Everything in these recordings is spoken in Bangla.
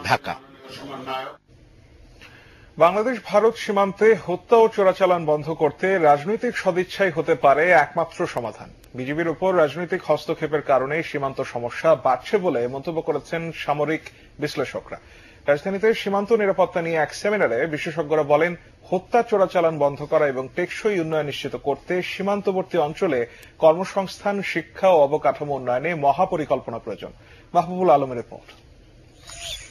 ঢাকা। বাংলাদেশ ভারত সীমান্তে হত্যা ও চোরাচালান বন্ধ করতে রাজনৈতিক সদিচ্ছাই হতে পারে একমাত্র সমাধান। বিজিবির উপর রাজনৈতিক হস্তক্ষেপের কারণে সীমান্ত সমস্যা বাড়ছে বলে মন্তব্য করেছেন সামরিক বিশ্লেষকরা। রাজধানীতে সীমান্ত নিরাপত্তা নিয়ে এক সেমিনারে বিশেষজ্ঞরা বলেন, হত্যা চোরাচালান বন্ধ করা এবং টেকসই উন্নয়ন নিশ্চিত করতে সীমান্তবর্তী অঞ্চলে কর্মসংস্থান, শিক্ষা ও অবকাঠামো উন্নয়নে মহাপরিকল্পনা প্রয়োজন। মাহবুবুল আলমের রিপোর্ট।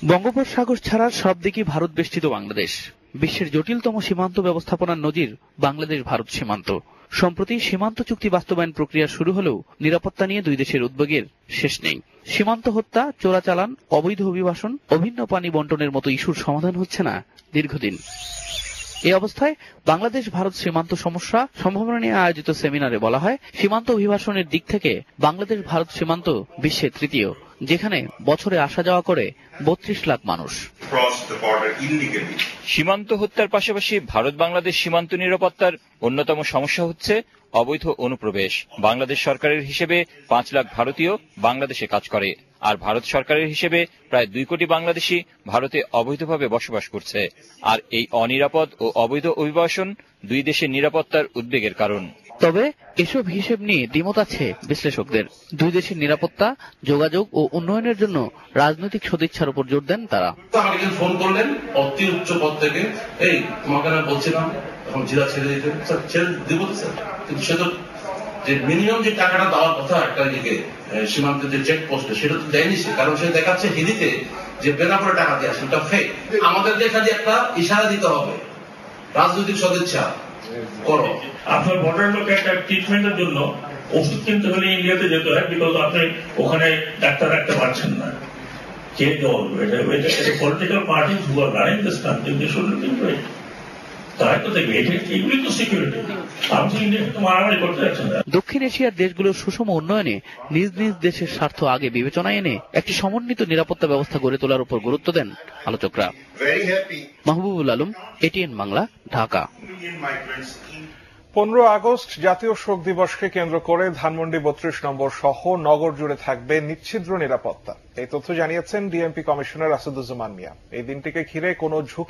বঙ্গোপসাগর ছাড়া সব দিকই ভারত বেষ্টিত বাংলাদেশ। বিশ্বের জটিলতম সীমান্ত ব্যবস্থাপনার নজির বাংলাদেশ ভারত সীমান্ত। সম্প্রতি সীমান্ত চুক্তি বাস্তবায়ন প্রক্রিয়া শুরু হলেও নিরাপত্তা নিয়ে দুই দেশের উদ্বেগের শেষ নেই। সীমান্ত হত্যা, চোরাচালান, অবৈধ অভিবাসন, অভিন্ন পানি বন্টনের মতো ইস্যুর সমাধান হচ্ছে না দীর্ঘদিন। এই অবস্থায় বাংলাদেশ ভারত সীমান্ত সমস্যা সম্ভাবনা নিয়ে আয়োজিত সেমিনারে বলা হয়, সীমান্ত অভিবাসনের দিক থেকে বাংলাদেশ ভারত সীমান্ত বিশ্বে তৃতীয়, যেখানে বছরে আসা যাওয়া করে 32 লাখ মানুষ। সীমান্ত হত্যার পাশাপাশি ভারত বাংলাদেশ সীমান্ত নিরাপত্তার অন্যতম সমস্যা হচ্ছে অবৈধ অনুপ্রবেশ। বাংলাদেশ সরকারের হিসেবে 5 লাখ ভারতীয় বাংলাদেশে কাজ করে, আর ভারত সরকারের হিসেবে প্রায় 2 কোটি বাংলাদেশি ভারতে অবৈধভাবে বসবাস করছে। আর এই অনিরাপদ ও অবৈধ অভিবাসন দুই দেশের নিরাপত্তার উদ্বেগের কারণ। তবে এসব হিসেব নিয়ে দ্বিমত আছে বিশ্লেষকদের। দুই দেশের নিরাপত্তা, যোগাযোগ ও উন্নয়নের জন্য রাজনৈতিক সদিচ্ছার উপর জোর দেন তারা। আমাকে ফোন করলেন অতি উচ্চ পদ থেকে, এই তোমাকে আমি বলছিলাম এখন জেলা ছেড়ে দিতে, স্যার ছেড়ে দিব স্যার, কিন্তু সে তো যে মিনিমাম যে টাকাটা দেওয়ার কথা একটা দিকে সীমান্তের যে চেক পোস্টে, সেটা তো দেয়নি সে, কারণ সে দেখাচ্ছে হিন্দিতে যে বেনাপোরে টাকা দিয়ে আসে, ওটা ফেক। আমাদের এখানে একটা ইশারা দিতে হবে, রাজনৈতিক সদিচ্ছা করো। আপনার বর্ডার লোকে একটা ট্রিটমেন্টের জন্য ওষুধ কিনতে হলে ইন্ডিয়াতে যেতে হয়, বিকজ আপনি ওখানে ডাক্তার রাখতে পারছেন না। কে বলবে এটা political party who are running this country, they should look into it. তাই তো দেখবে এগুলি তো সিকিউরিটি। আপনি ইন্ডিয়াকে তো মারামারি করতে যাচ্ছেন না। দক্ষিণ এশিয়ার দেশগুলোর সুষম উন্নয়নে নিজ নিজ দেশের স্বার্থ আগে বিবেচনায় এনে একটি সমন্বিত নিরাপত্তা ব্যবস্থা গড়ে তোলার উপর গুরুত্ব দেন আলোচকরা। মাহবুবুল আলম, এটিএন বাংলা, ঢাকা। 15 আগস্ট জাতীয় শোক দিবসকে কেন্দ্র করে ধানমন্ডি 32 নম্বর সহ নগর জুড়ে থাকবে নিচ্ছিদ্র নিরাপত্তা। এই তথ্য জানিয়েছেন ডিএমপি কমিশনার আসাদুজ্জামান মিয়া। এই দিনটিকে ঘিরে কোনো ঝুঁকি